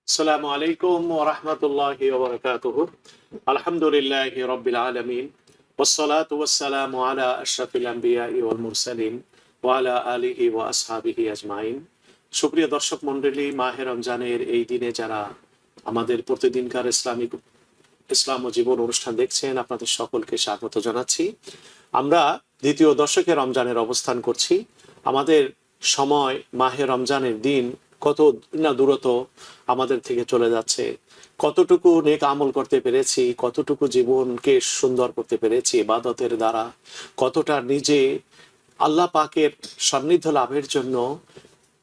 আসসালামু আলাইকুম ওয়া রাহমাতুল্লাহি ওয়া বারাকাতুহু। আলহামদুলিল্লাহি রাব্বিল আলামিন ওয়াসসালাতু ওয়াসসালামু আলা আশরাফিল আমবিয়াই ওয়াল মুরসালিন ওয়া আলা আলিহি ওয়া আসহাবিহি আজমাইন। সুপ্রিয় দর্শক মণ্ডলী, মাহে রমজানের এই দিনে যারা আমাদের প্রতিদিনকার ইসলাম ও জীবন অনুষ্ঠান দেখছেন, আপনাদের সকলকে স্বাগত জানাচ্ছি। আমরা দ্বিতীয় দশকে রমজানের অবস্থান করছি। আমাদের সময় মাহে রমজানের দিন কত না দূরত আমাদের থেকে চলে যাচ্ছে, কতটুকু নেক আমল করতে পেরেছি, কতটুকু জীবনকে সুন্দর করতে পেরেছি ইবাদতের দ্বারা, কতটা নিজে আল্লাহ পাকের সান্নিধ্য লাভের জন্য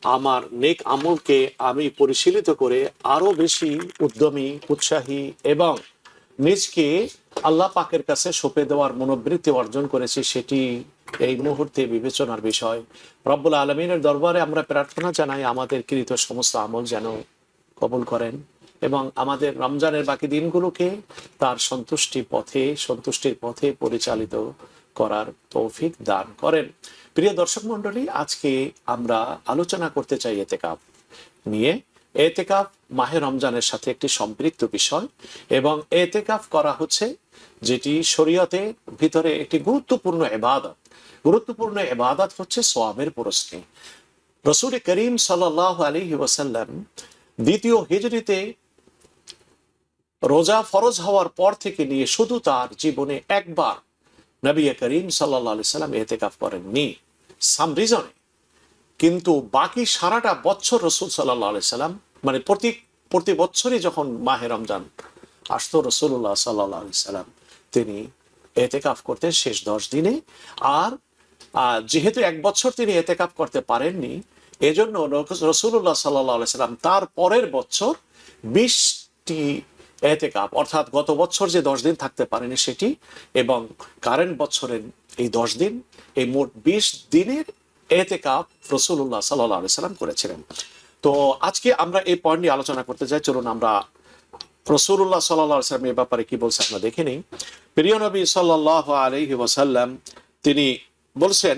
আমার নেক আমলকে আমি পরিশীলিত করে আরো বেশি উদ্যমী, উৎসাহী এবং নিজকে আল্লাহ পাকের কাছে সঁপে দেওয়ার মনোবৃত্তি অর্জন করেছি, সেটি এই মুহূর্তে বিবেচনার বিষয়। রব্বুল আলমিনের দরবারে আমরা প্রার্থনা জানাই আমাদের কৃত সমস্ত আমল যেন কবুল করেন এবং আমাদের রমজানের বাকি দিনগুলোকে তার সন্তুষ্টির পথে পরিচালিত করার তৌফিক দান করেন। প্রিয় দর্শক মণ্ডলী, আজকে আমরা আলোচনা করতে চাই এতেকাফ নিয়ে। এতেকাফ মাহে রমজানের সাথে একটি সম্পৃক্ত বিষয় এবং এতেকাফ করা হচ্ছে যেটি শরীয়তে ভিতরে একটি গুরুত্বপূর্ণ ইবাদত হচ্ছে সওয়াবের প্রশ্নে। রাসূল করিম সাল্লাল্লাহু আলাইহি ওয়াসাল্লাম দ্বিতীয় হিজরিতে রোজা ফরজ হওয়ার পর থেকে নিয়ে শুধু তার জীবনে একবার নবী করিম সাল্লাল্লাহু আলাইহি সাল্লাম ইতিকাফ করেননি সাম রিজনে, কিন্তু বাকি সারাটা বছর রাসূল সাল্লাল্লাহু আলাইহি সাল্লাম মানে প্রতি বছরই যখন মাহে রমজান আসতো রাসূলুল্লাহ সাল্লাল্লাহু আলাইহি সাল্লাম তিনি ইতিকাফ করতেন শেষ 10 দিনে। আর যেহেতু এক বছর তিনি ইতিকাফ করতে পারেননি, এজন্য রাসূলুল্লাহ সাল্লাল্লাহু আলাইহি সাল্লাম তার পরের বছর 20টি ইতিকাফ, অর্থাৎ গত বছর যে 10 দিন থাকতে পারেনি সেটি এবং কারেন্ট বছরের এই 10 দিন, এই মোট 20 দিনের ইতিকাফ রাসূলুল্লাহ সাল্লাল্লাহু আলাইহি সাল্লাম করেছিলেন। তো আজকে আমরা এই পয়েন্ট নিয়ে আলোচনা করতে যাই। চলুন আমরা রাসূলুল্লাহ সাল্লাল্লাহু আলাইহি সাল্লাম এই ব্যাপারে কি বলছে আমরা দেখে নিই। প্রিয় নবী সাল্লাল্লাহু আলাইহি ওয়াসাল্লাম তিনি বলছেন,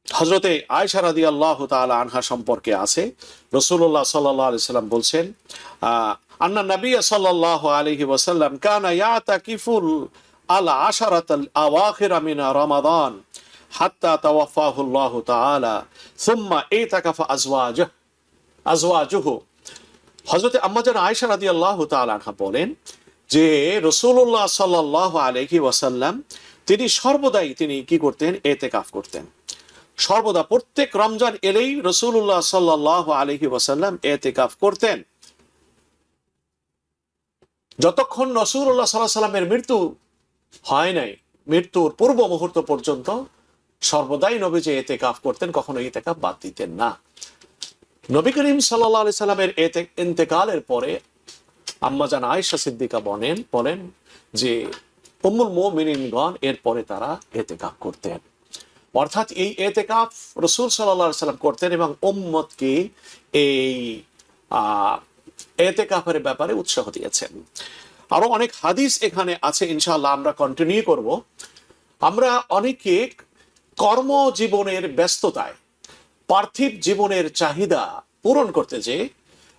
হযরতে আয়েশা রাদিয়াল্লাহু তাআলা আনহা সম্পর্কে আছে, রাসূলুল্লাহ সাল্লাল্লাহু আলাইহি সাল্লাম বলছেন, আন্না নবী সাল্লাল্লাহু আলাইহি ওয়াসাল্লাম কানা ইয়াতাকিফুল আল আশরাতাল আওয়াখির মিন রমাদান হাত্তা তাওয়াফাহু আল্লাহু তাআলা সুম্মা ইতাকাফা আজওয়াজুহু। হযরতে আম্মা জান আয়েশা রাদিয়াল্লাহু তাআলা আনহা বলেন যে রাসূলুল্লাহ সাল্লাল্লাহু আলাইহি ওয়াসাল্লাম তিনি সর্বদাই তিনি কি করতেন? ইতিকাফ করতেন। সর্বদা প্রত্যেক রমজান এলেই রাসূলুল্লাহ সাল্লাল্লাহু আলাইহি ওয়াসাল্লাম ইতিকাফ করতেন। যতক্ষণ রাসূলুল্লাহ সাল্লাল্লাহু আলাইহি ওয়াসাল্লামের মৃত্যু হয় নাই, মৃত্যুর পূর্ব মুহূর্ত পর্যন্ত সর্বদাই নবীজি ইতিকাফ করতেন, কখনো ইতিকাফ বাদ দিতেন না। নবী করিম সাল্লাল্লাহু আলাইহি সাল্লামের ইন্তেকালের পরে আম্মা জান আয়েশা সিদ্দিকা বলেন যে উম্মুল মুমিনিনগণ এরপরে তারা ইতিকাফ করতেন, অর্থাৎ এই ইতিকাফ রাসূল সাল্লাল্লাহু আলাইহি সাল্লাম করতেন এবং উম্মতকে এই ইতিকাফের ব্যাপারে উৎসাহ দিয়েছেন। আরো অনেক হাদিস এখানে আছে, ইনশাআল্লাহ আমরা কন্টিনিউ করব। আমরা অনেকে কর্মজীবনের ব্যস্ততায় পার্থিব জীবনের চাহিদা পূরণ করতে যে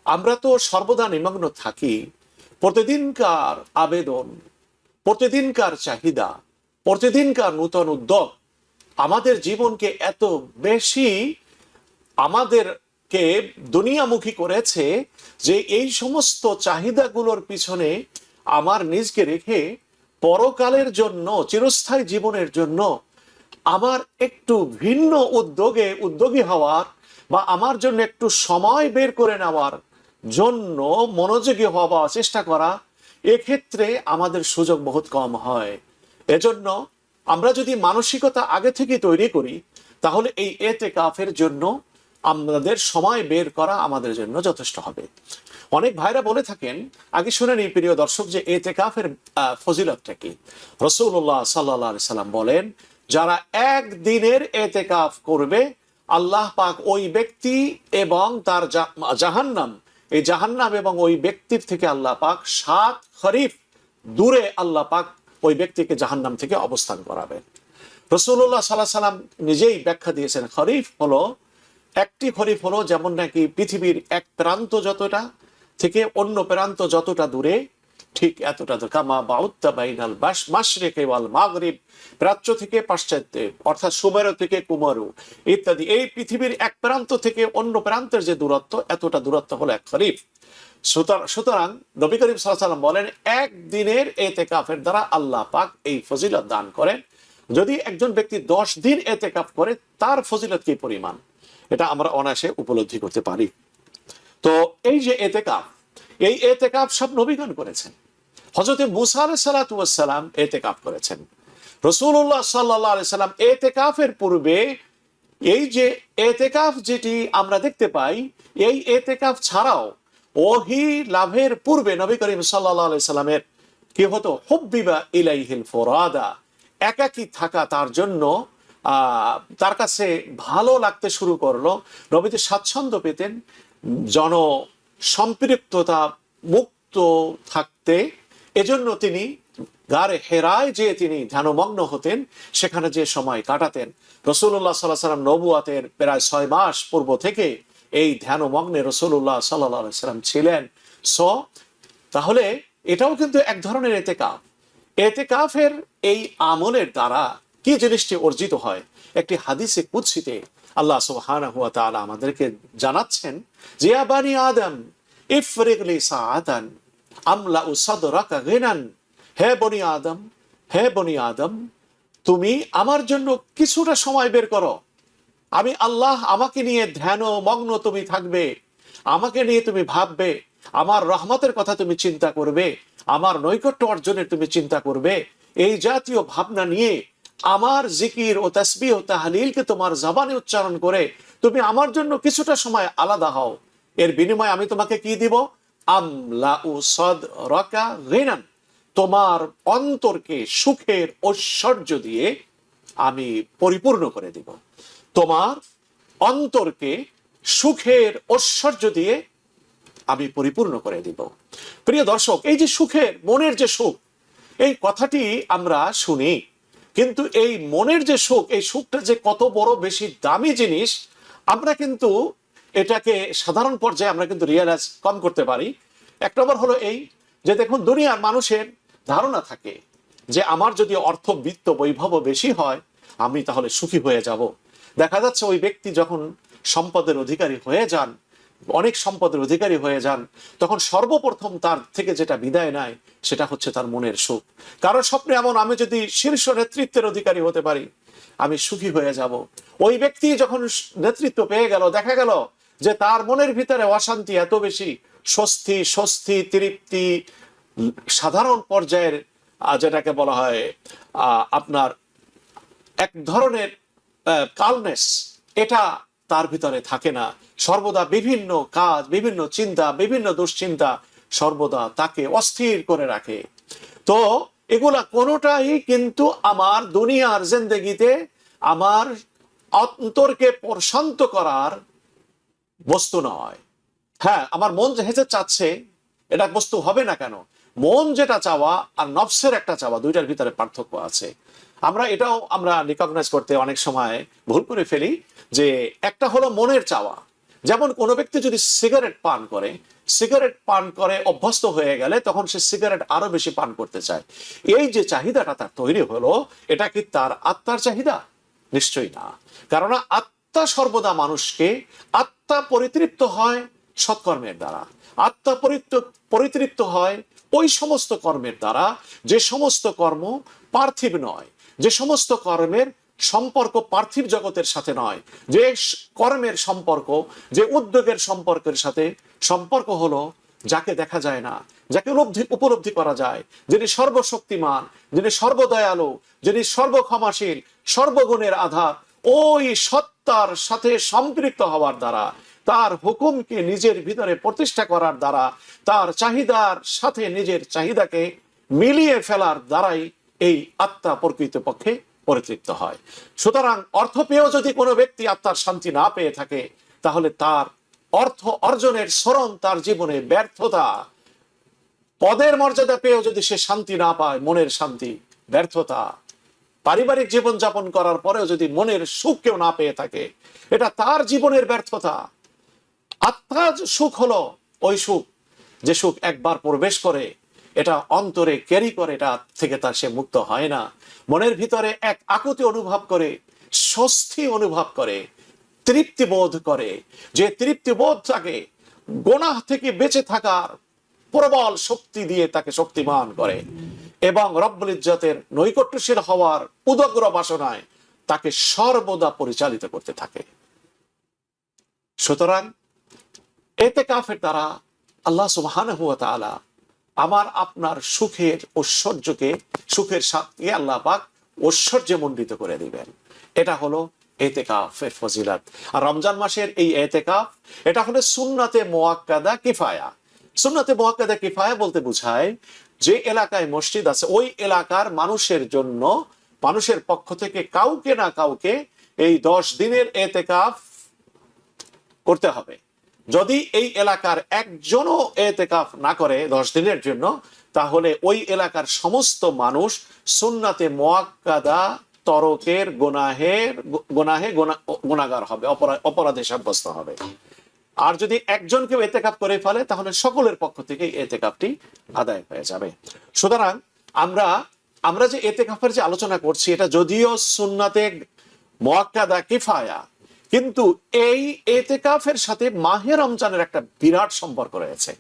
আমরা তো সর্বদা নিমগ্ন থাকি। প্রতিদিনকার আবেদন, প্রতিদিনকার চাহিদা, প্রতিদিনকার নূতন উদ্যোগ আমাদের জীবনকে এত বেশি আমাদেরকে দুনিয়ামুখী করেছে যে এই সমস্ত চাহিদাগুলোর পিছনে আমার নিজকে রেখে পরকালের জন্য, চিরস্থায়ী জীবনের জন্য আমার একটু ভিন্ন উদ্যোগী হওয়ার বা আমার জন্য একটু সময় বের করে নেওয়ার জন্য মনোযোগী হওয়া, চেষ্টা করা, এক্ষেত্রে আমাদের সুযোগ বহুত কম হয়। এজন্য আমরা যদি মানসিকতা আগে থেকে তৈরি করি তাহলে এই ইতিকাফের জন্য আমাদের সময় বের করা আমাদের জন্য যথেষ্ট হবে। অনেক ভাইরা বলে থাকেন, আগে শুনেন এই প্রিয় দর্শক, যে ইতিকাফের ফজিলতটা কি। রাসূলুল্লাহ সাল্লাল্লাহু আলাইহি সাল্লাম বলেন, যারা একদিনের ইতিকাফ করবে আল্লাহ পাক ওই ব্যক্তি এবং তার জাহান্নাম, এই জাহান্নাম এবং ওই ব্যক্তির থেকে আল্লাহ পাক 7 খরিফ দূরে আল্লাহ পাক ওই ব্যক্তিকে জাহান্নাম থেকে অবস্থান করাবেন। রাসূলুল্লাহ সাল্লাল্লাহু আলাইহি সাল্লাম নিজেই ব্যাখ্যা দিয়েছেন, খরিফ হলো একটি খরিফ হলো যেমন নাকি পৃথিবীর এক প্রান্ত যতটা থেকে অন্য প্রান্ত যতটা দূরে, ঠিক এতটা কামা বাউত্তা বাইনাল মাশরিকি ওয়াল মাগরিব, প্রাচ্য থেকে পাশ্চাত্যে অর্থাৎ সুমেরু থেকে কুমারু ইত্যাদি, এই পৃথিবীর এক প্রান্ত থেকে অন্য প্রান্তের যে দূরত্ব, এতটা দূরত্ব হলো এক খরিফ। সুতরাং নবী করিম সাল্লাল্লাহু আলাইহি ওয়াসাল্লাম বলেন, একদিনের এতেকাফের দ্বারা আল্লাহ পাক এই ফজিলত দান করেন। যদি একজন ব্যক্তি 10 দিন এতেকাফ করে, তার ফজিলত কি পরিমাণ, এটা আমরা অনায়াসে উপলব্ধি করতে পারি। তো এই যে এতেকাফ, এই এতেকাফ সব নবীগণ করেছেন। হযরত মুসা আলাইহিস সালাতু ওয়াস সালাম এতেকাফ করেছেন। রাসূলুল্লাহ সাল্লাল্লাহু আলাইহি সাল্লাম এতেকাফের পূর্বে, এই যে এতেকাফ যেটি আমরা দেখতে পাই, এই এতেকাফ ছাড়াও ওহী লাভের পূর্বে নবী করিম সাল্লাল্লাহু আলাইহি সাল্লামের কি হতো, হুব্বিবা ইলাইহিল ফুরাদা, একাকী থাকা তার জন্য তার কাছে ভালো লাগতে শুরু করলো। নবীজি স্বাচ্ছন্দ্য পেতেন জন সম্পৃক্ততা মুক্ত থাকতে, এজন্য তিনি গারে হেরায় যে তিনি ধ্যানমগ্ন হতেন, সেখানে যে সময় কাটাতেন। রাসূলুল্লাহ সাল্লাল্লাহু আলাইহি সাল্লাম নবুয়াতের প্রায় 6 মাস পূর্ব থেকে এই ধ্যানমগ্নে রাসূলুল্লাহ সাল্লাল্লাহু আলাইহি সাল্লাম ছিলেন। তাহলে এটাও কিন্তু এক ধরনের এতেকাফ। এতেকাফের এই আমলের দ্বারা কি জিনিসটি অর্জিত হয়, একটি হাদিসে কুদসিতে আল্লাহ সুবহানাহু ওয়া তাআলা আমাদেরকে জানাচ্ছেন যে, ইয়া বানি আদম ইফরিগ লি সাআতান আমলাউ সাদরাকা গিনান, হে বনি আদম, হে বনি আদম, তুমি আমার জন্য কিছুটা সময় বের করো। আমি আল্লাহ, আমাকে নিয়ে ধ্যান মগ্ন তুমি থাকবে, আমাকে নিয়ে তুমি ভাববে, আমার রহমতের কথা তুমি চিন্তা করবে, আমার নৈকট্য অর্জনের তুমি চিন্তা করবে। এই জাতীয় ভাবনা নিয়ে আমার জিকির ও তাসবিহ ও তাহলিলকে তোমার জবানে উচ্চারণ করে তুমি আমার জন্য কিছুটা সময় আলাদা হও। এর বিনিময়ে আমি তোমাকে কি দিব? আমলাউ সাদরাকা গিনান, তোমার অন্তরকে সুখের ঐশ্বর্য দিয়ে আমি পরিপূর্ণ করে দিব। তোমার অন্তরকে সুখের ঐশ্বর্য দিয়ে আমি পরিপূর্ণ করে দিব। প্রিয় দর্শক, এই যে সুখের, মনের যে সুখ, এই কথাটি আমরা শুনি, কিন্তু এই মনের যে সুখ, এই সুখটা যে কত বড় বেশি দামি জিনিস, আমরা কিন্তু এটাকে সাধারণ পর্যায়ে আমরা কিন্তু রিয়ালাইজ কম করতে পারি। এক নম্বর হলো এই যে, দেখুন, দুনিয়ার মানুষের ধারণা থাকে যে আমার যদি অর্থ বিত্ত বৈভব বেশি হয়, আমি তাহলে সুখী হয়ে যাব। দেখা যাচ্ছে ওই ব্যক্তি যখন সম্পদের অধিকারী হয়ে যান, অনেক সম্পদের অধিকারী হয়ে যান, তখন সর্বপ্রথম তার থেকে যেটা বিদায় নেয় সেটা হচ্ছে তার মনের সুখ। কারণ স্বপ্নে এমন, আমি যদি শীর্ষ নেতৃত্বের অধিকারী হতে পারি, আমি সুখী হয়ে যাব। ওই ব্যক্তি যখন নেতৃত্ব পেয়ে গেল, দেখা গেল যে তার মনের ভিতরে অশান্তি এত বেশি, স্বস্তি তৃপ্তি সাধারণ পর্যায়ের, যেটাকে বলা হয় আপনার এক ধরনের কালনেস, এটা তার ভিতরে থাকে না। সর্বদা বিভিন্ন কাজ, বিভিন্ন চিন্তা, বিভিন্ন দুশ্চিন্তা সর্বদা তাকে অস্থির করে রাখে। তো এগুলা কোনোটাই কিন্তু আমার দুনিয়ার জিন্দেগিতে আমার অন্তরকে প্রশান্ত করার বস্তু নয়। হ্যাঁ, আমার মন যেহেতু চাচ্ছে, এটা বস্তু হবে না কেন? মন যেটা চাওয়া আর নফসের একটা চাওয়া, দুইটার ভিতরে পার্থক্য আছে। এটাও আমরা রিকগনাইজ করতে অনেক সময় ভুল করে ফেলি যে একটা হলো মনের চাওয়া। যেমন কোনো ব্যক্তি যদি সিগারেট পান করে অভ্যস্ত হয়ে গেলে, তখন সে সিগারেট আরো বেশি পান করতে চায়। এই যে চাহিদাটা তার তৈরি হলো, এটা কি তার আত্মার চাহিদা? নিশ্চয়ই না। কারণ আত্মা সর্বদা মানুষকে, আত্মা পরিতৃপ্ত হয় সৎকর্মের দ্বারা, আত্মা পরিতৃপ্ত হয় ওই সমস্ত কর্মের দ্বারা যে সমস্ত কর্ম পার্থিব নয়, যে সমস্ত কর্মের সম্পর্ক পার্থিব জগতের সাথে নয়, যে কর্মের সম্পর্ক, যে উদ্যোগের সম্পর্কের সাথে সম্পর্ক হলো যাকে দেখা যায় না, যাকে উপলব্ধি করা যায়, যিনি সর্বশক্তিমান, যিনি সর্বদয়ালু, যিনি সর্বক্ষমাশীল, সর্বগুণের আধার, ওই সত্তার সাথে সম্পৃক্ত হওয়ার দ্বারা, তার হুকুমকে নিজের ভিতরে প্রতিষ্ঠা করার দ্বারা, তার চাহিদার সাথে নিজের চাহিদাকে মিলিয়ে ফেলার দ্বারাই এই আত্মা প্রকৃতপক্ষে পরিতৃপ্ত হয়। সুতরাং অর্থ পেয়েও যদি কোনো ব্যক্তি আত্মার শান্তি না পেয়ে থাকে, তাহলে তার অর্থ অর্জনের শ্রম তার জীবনে ব্যর্থতা। পদের মর্যাদা পেয়েও যদি সে শান্তি না পায়, মনের শান্তি, ব্যর্থতা, পারিবারিক জীবন যাপন করার পরেও যদি মনের সুখ কেউ না পেয়ে থাকে, এটা তার জীবনের ব্যর্থতা। আত্মার সুখ হলো ওই সুখ, যে সুখ একবার প্রবেশ করে, এটা অন্তরে ক্যারি করে, এটা থেকে তার সে মুক্ত হয় না। মনের ভিতরে এক আকুতি অনুভব করে, স্বস্তি অনুভব করে, তৃপ্তি বোধ করে, যে তৃপ্তি বোধ তাকে গুনাহ থেকে বেঁচে থাকার প্রবল শক্তি দিয়ে তাকে শক্তিমান করে এবং রব্বুল ইজ্জতের নৈকট্যশীল হওয়ার উদগ্র বাসনায় তাকে সর্বদা পরিচালিত করতে থাকে। সুতরাং ইতিকাফের দ্বারা আল্লাহ সুবহানাহু ওয়া তাআলা আমার আপনার সুখের ঐশ্বর্যকে, সুখের সাথে আল্লাহ পাক ঐশ্বর্যমণ্ডিত করে দিবেন। এটা হলো ইতিকাফের ফজিলত। আর রমজান মাসের এই ইতিকাফ, এটা হলো সুন্নাতে মুআক্কাদা কিফায়া। সুন্নাতে মুআক্কাদা কিফায়া বলতে বোঝায় যে এলাকায় মসজিদ আছে ওই এলাকার মানুষের জন্য, মানুষের পক্ষ থেকে কাউকে না কাউকে এই 10 দিনের ইতিকাফ করতে হবে। যদি এই এলাকার একজনও ইতিকাফ না করে 10 দিনের জন্য, তাহলে ওই এলাকার সমস্ত মানুষ সুন্নাতে মুআক্কাদা তরকের গুনাহগার হবে, অপরাধে সাব্যস্ত হবে। আর যদি একজনকে ইতিকাফ করে ফেলে, তাহলে সকলের পক্ষ থেকে ইতিকাফটি আদায় হয়ে যাবে। সুতরাং আমরা যে ইতিকাফের যে আলোচনা করছি, এটা যদিও সুন্নাতে মুআক্কাদা কিফায়া, কিন্তু এই ইতিকাফের সাথে মাহে রমজানের একটা বিরাট সম্পর্ক রয়েছে।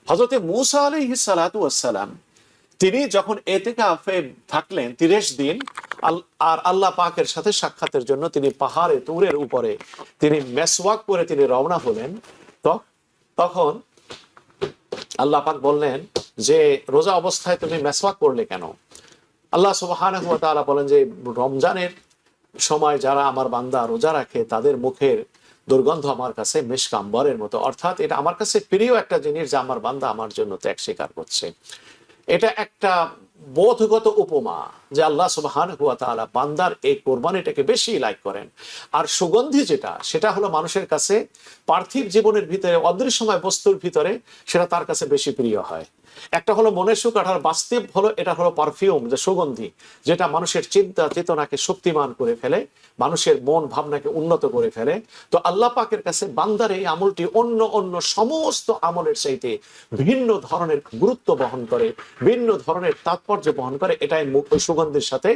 হযরত মূসা আলাইহিস সালাতু ওয়াস সালাম তিনি যখন ইতিকাফে থাকলেন 30 দিন, আর আল্লাহ পাকের সাথে সাক্ষাতের জন্য তিনি পাহাড়ে তুরের উপরে তিনি মেসওয়াক করে তিনি রওনা হলেন, তখন আল্লাহ পাক বললেন যে রোজা অবস্থায় তুমি মেসওয়াক করলে কেন? আল্লাহ সুবহানাহু ওয়া তাআলা বলেন যে রমজানের সময় যারা আমার বান্দা রোজা রাখে, তাদের মুখের দুর্গন্ধ আমার কাছে মিশক আম্বরের মতো, অর্থাৎ এটা আমার কাছে প্রিয় একটা জিনিস যে আমার বান্দা আমার জন্য ত্যাগ স্বীকার করছে। এটা একটা বোধগত উপমা যে আল্লাহ সুবহানাহু ওয়া তাআলা বান্দার এই কোরবানিটাকে বেশি লাইক করেন। আর সুগন্ধি যেটা, সেটা হলো মানুষের কাছে পার্থিব জীবনের ভিতরে, অদৃশ্যময় বস্তুর ভিতরে সেটা তার কাছে বেশি প্রিয় হয়। একটা হলো মনের সুখ, আর বাস্তব হলো এটা হলো পারফিউম, যে সুগন্ধি, যেটা মানুষের চিন্তা চেতনাকে শক্তিমান করে ফেলে, মানুষের মন ভাবনাকে উন্নত করে ফেলে। তো আল্লাহ পাকের কাছে বান্দার এই আমলটি অন্য অন্য সমস্ত আমলের চাইতে ভিন্ন ধরনের গুরুত্ব বহন করে, ভিন্ন ধরনের তাৎপর্য বহন করে। এটাই সুগন্ধির সাথে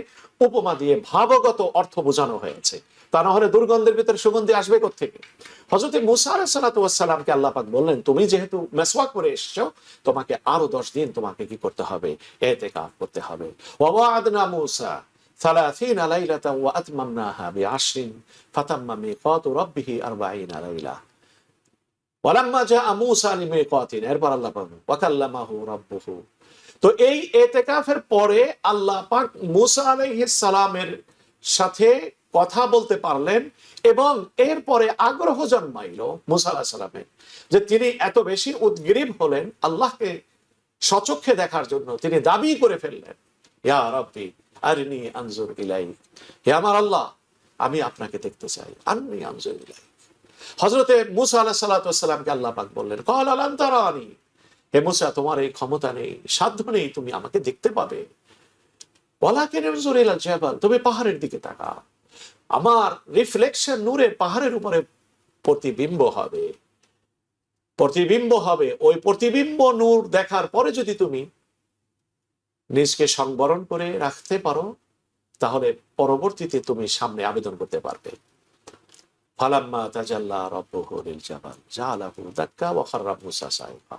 উপমা দিয়ে ভাবগত অর্থ বোঝানো হয়েছে। তা না হলে দুর্গন্ধের ভিতরে সুগন্ধি আসবে কোত্থেকে? হযরত মূসা আলাইহিস সালাতু ওয়াস সালামকে আল্লাহ পাক বললেন, তুমি যেহেতু মেসওয়াক করে এসেছো, তোমাকে আরো 10 দিন তোমাকে কি করতে হবে? ইতিকাফ করতে হবে। ওয়া ওয়া'আদনা মূসা 30 লাইলাতান ওয়া আতমামনাহা বি'আশরিন ফাতাম্মা মিকাতু রাব্বিহি 40 লাইলা ওয়ালাম্মা জাআ মূসা লিমিকাতিনা, এরপর আল্লাহ পাক ওয়া কাল্লামাহু রাব্বুহু। তো এই ইতিকাফের পরে আল্লাহ পাক মূসা আলাইহিস সালামের সাথে কথা বলতে পারলেন এবং এরপরে আগ্রহ জন্মাইল মূসা আলাইহিস সালামের, যে তিনি এত বেশি উদ্গ্রীব হলেন আল্লাহকে সচক্ষে দেখার জন্য। তিনি দাবি করে ফেললেন, ইয়া রাব্বি আরিনি আনজুর ইলাইক, হে আমার আল্লাহ, আমি আপনাকে দেখতে চাই, আরিনি আনজুর ইলাইক। হযরতে মূসা আলাইহিস সালাতু ওয়াস সালামকে আল্লাহ পাক বললেন, ক্বালা লান তারানি, হে মূসা, তোমার এই ক্ষমতা নেই, সাধ্য নেই, তুমি আমাকে দেখতে পাবে। ওয়ালাকিন আনজুর ইলাল জাবাল, তুমি পাহাড়ের দিকে তাকাও, আমার রিফ্লেকশন নূরের পাহাড়ের উপরে প্রতিবিম্ব হবে, প্রতিবিম্ব হবে। ওই প্রতিবিম্ব নূর দেখার পরে যদি তুমি নিজকে সংবরণ করে রাখতে পারো, তাহলে পরবর্তীতে তুমি সামনে আবেদন করতে পারবে। ফালাম্মা তাজাল্লা রাব্বুহু লিল জাবাল জাআলাহু দাক্কা ওয়া খাররা মূসা সাইফা।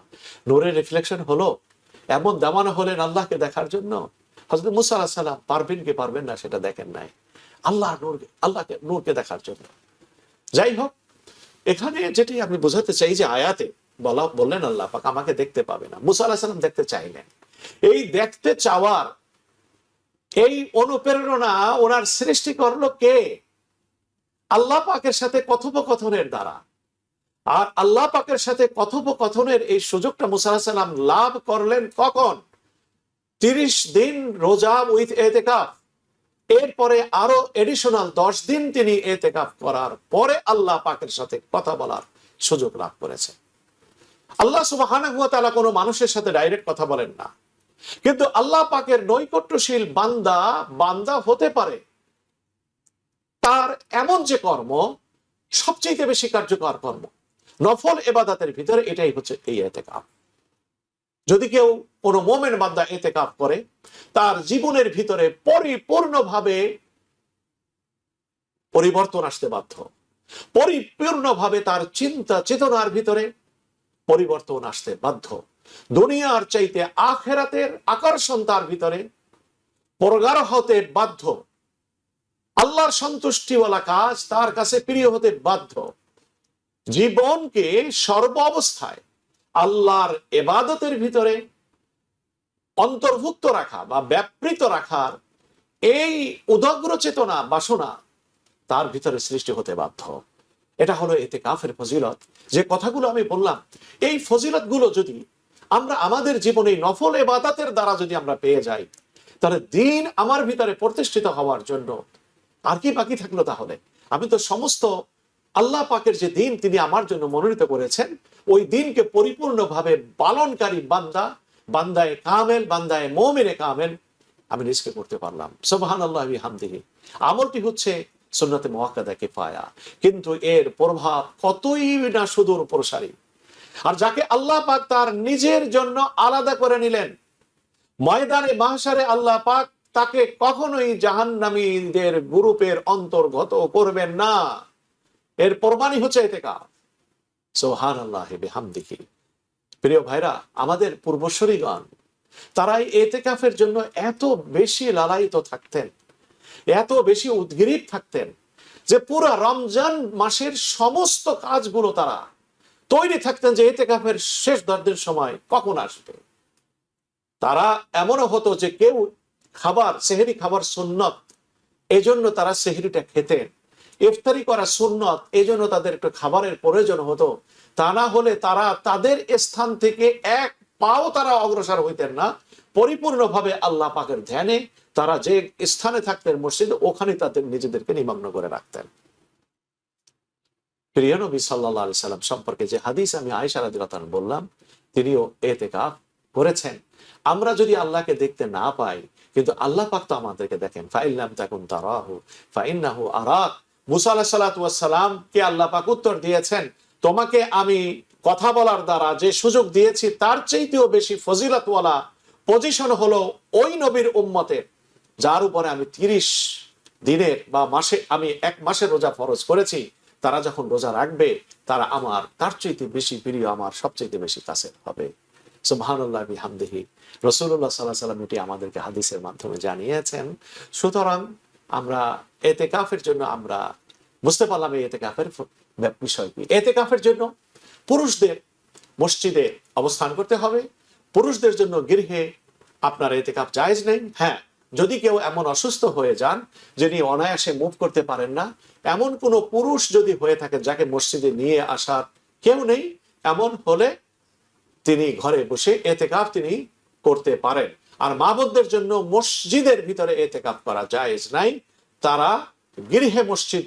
নূরের রিফ্লেকশন হলো, এমন দামানো হলেন আল্লাহকে দেখার জন্য। হযরত মূসা আলাইহিস সালাম পারবেন কি পারবেন না সেটা দেখেন নাই, আল্লাহকে নূরকে দেখার জন্য। যাই হোক, এখানে যেটি আমি বোঝাতে চাই যে আয়াতে বললেন আল্লাহ পাক আমাকে দেখতে পাবে না, মূসা আলাইহিস সালাম দেখতে চাইলেন। এই দেখতে চাওয়ার এই অনুপ্রেরণা ওনার সৃষ্টি করলো কে? আল্লাহ পাকের সাথে কথোপকথনের দ্বারা। আর আল্লাহ পাকের সাথে কথোপকথনের এই সুযোগটা মূসা আলাইহিস সালাম লাভ করলেন কখন? 30 দিন রোজা উইথ ইতিকাফ, এরপরে আরো এডিশনাল 10 দিন তিনি ইতিকাফ করার পরে আল্লাহ পাকের সাথে কথা বলার সুযোগ লাভ করেছে। আল্লাহ সুবহানাহু ওয়া তাআলা কোনো মানুষের সাথে ডাইরেক্ট কথা বলেন না। কিন্তু আল্লাহ পাকের নৈকট্যশীল বান্দা বান্দা হতে পারে তার এমন যে কর্ম সবচেয়ে বেশি কার্যকর কর্ম নফল ইবাদতের ভিতরে এটাই হচ্ছে এই ইতিকাফ। যদি কেউ কোনো মুমিন বান্দা ইতিকাফ করে তার জীবনের ভিতরে পরিপূর্ণভাবে পরিবর্তন আসতে বাধ্য, পরিপূর্ণভাবে তার চিন্তা চেতনার ভিতরে পরিবর্তন আসতে বাধ্য। দুনিয়ার চাইতে আখিরাতের আকর্ষণ তার ভিতরে প্রগাঢ় হতে বাধ্য। আল্লাহর সন্তুষ্টিওয়ালা কাজ তার কাছে প্রিয় হতে বাধ্য। জীবনকে সর্ব অবস্থায় আল্লাহর ইবাদতের ভিতরে অন্তর্ভুক্ত রাখা বা ব্যাপৃত রাখার এই উদগ্র চেতনা বাসনা তার ভিতরে সৃষ্টি হতে বাধ্য। এটা হলো ইতিকাফের ফজিলত। যে কথাগুলো আমি বললাম, এই ফজিলতগুলো যদি আমরা আমাদের জীবনে নফল ইবাদতের দ্বারা যদি আমরা পেয়ে যাই, তাহলে দিন আমার ভিতরে প্রতিষ্ঠিত হওয়ার জন্য আর কি বাকি থাকলো? তাহলে আমি তো সমস্ত আল্লাহ পাকের যে দিন তিনি আমার জন্য মনোনীত করেছেন, ওই দিনকে পরিপূর্ণভাবে পালনকারী বান্দা, বান্দায়ে কামেল, বান্দায়ে মুমিনে কামেল আমি নিজকে করতে পারলাম। সুবহানাল্লাহি ওয়া বিহামদিহি। আমলটি হচ্ছে সুন্নতে মুআক্কাদা কিফায়া, কিন্তু এর প্রভাব কতই না সুদূর প্রসারী। আর যাকে আল্লাহ পাক তার নিজের জন্য আলাদা করে নিলেন, ময়দানে মাহশারে আল্লাহ পাক তাকে কখনোই জাহান্নামীদের গ্রুপের অন্তর্গত করবেন না। এর প্রমাণই হচ্ছে ইতিকাফ। সুবহানাল্লাহি ওয়া বিহামদিহি। প্রিয় ভাইরা, আমাদের পূর্বসূরীগণ তারাই ইতিকাফের জন্য এত বেশি লালায়িত থাকতেন, এত বেশি উদ্গ্রীব থাকতেন যে পুরো রমজান মাসের সমস্ত কাজগুলো তারা তৈরি থাকতেন যে ইতিকাফের শেষ 10 দিন সময় কখন আসবে। তারা এমনও হতো যে কেউ খাবার, সেহরি খাবার সুন্নত, এজন্য তারা সেহরিটা খেতেন। ইফতারি করা সুন্নত, এজন্য তাদের একটু খাবারের প্রয়োজন হতো। তা না হলে তারা তাদের স্থান থেকে এক পাও তারা অগ্রসর হইতেন না। পরিপূর্ণভাবে আল্লাহ পাকের ধ্যানে তারা যে স্থানে থাকতেন মসজিদে, ওখানে তাদের নিজেদেরকে নিমগ্ন করে রাখতেন। প্রিয় নবী সাল্লাল্লাহু আলাইহি সাল্লাম সম্পর্কে যে হাদিস আমি আয়েশা রাদিয়াল্লাহু তাআলা বললাম, তিনিও ইতিকাফ করেছেন। আমরা যদি আল্লাহকে দেখতে না পাই, কিন্তু আল্লাহ পাক তো আমাদেরকে দেখেন। ফাইল্লাম তাকুন তারাহু ফাইন্নাহু আরাক। মুসা আলাইহিস সালাতু ওয়াস সালাম কে আল্লাহ পাক উত্তর দিয়েছেন, তোমাকে আমি কথা বলার দ্বারা যে সুযোগ দিয়েছি তার চাইতেও বেশি ফজিলতওয়ালা পজিশন হলো ওই নবীর উম্মতের, যার উপরে আমি 30 দিনের বা মাসে আমি 1 মাসের রোজা ফরজ করেছি। তারা যখন রোজা রাখবে, তারা আমার তার চাইতে বেশি প্রিয়, আমার সবচাইতে বেশি কাছের হবে। সুবহানাল্লাহি ওয়া বিহামদিহি। রাসূলুল্লাহ সাল্লাল্লাহু আলাইহি ওয়াসাল্লাম এটি আমাদেরকে হাদিসের মাধ্যমে জানিয়েছেন। সুতরাং আমরা ইতিকাফের জন্য আমরা বুঝতে পারলাম এই ইতিকাফের বিষয় কি। ইতিকাফের জন্য পুরুষদের মসজিদে অবস্থান করতে হবে। পুরুষদের জন্য গৃহে আপনার ইতিকাফ জায়েজ নেই। হ্যাঁ, যদি কেউ এমন অসুস্থ হয়ে যান যিনি অনায়াসে মুভ করতে পারেন না, এমন কোন পুরুষ যদি হয়ে থাকে যাকে মসজিদে নিয়ে আসার কেউ নেই, এমন হলে তিনি ঘরে বসে ইতিকাফ তিনি করতে পারেন। আর মা বোনদের জন্য মসজিদের ভিতরে ইতিকাফ করা জায়েজ নাই। তারা গৃহে মসজিদ,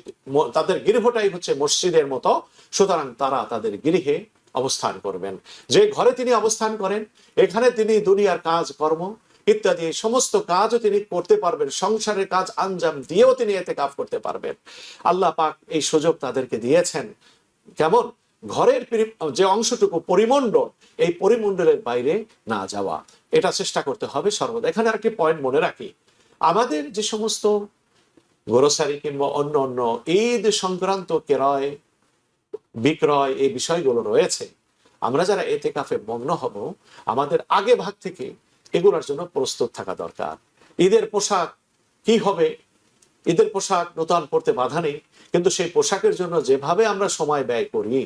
তাদের গৃহটাই হচ্ছে মসজিদের মতো, সুতরাং তারা তাদের গৃহে অবস্থান করবেন। যে ঘরে তিনি অবস্থান করেন, এখানে তিনি দুনিয়ার কাজ কর্ম ইত্যাদি সমস্ত কাজও তিনি করতে পারবেন। সংসারের কাজ আঞ্জাম দিয়েও তিনি ইতিকাফ করতে পারবেন। আল্লাহ পাক এই সুযোগ তাদেরকে দিয়েছেন। কেমন? ঘরের যে অংশটুকু পরিমণ্ডল, এই পরিমণ্ডলের বাইরে না যাওয়া, এটা চেষ্টা করতে হবে সর্বদা। এখানে আরেকটি পয়েন্ট মনে রাখি, আমাদের যে সমস্ত গ্রোসারি কিংবা অন্য অন্য ঈদ সংক্রান্ত ক্রয় বিক্রয় এই বিষয়গুলো রয়েছে, আমরা যারা ইতিকাফে মগ্ন হব, আমাদের আগে ভাগ থেকে এগুলোর জন্য প্রস্তুত থাকা দরকার। ঈদের পোশাক কি হবে? ঈদের পোশাক নতুন পড়তে বাধা নেই, কিন্তু সেই পোশাকের জন্য যেভাবে আমরা সময় ব্যয় করি,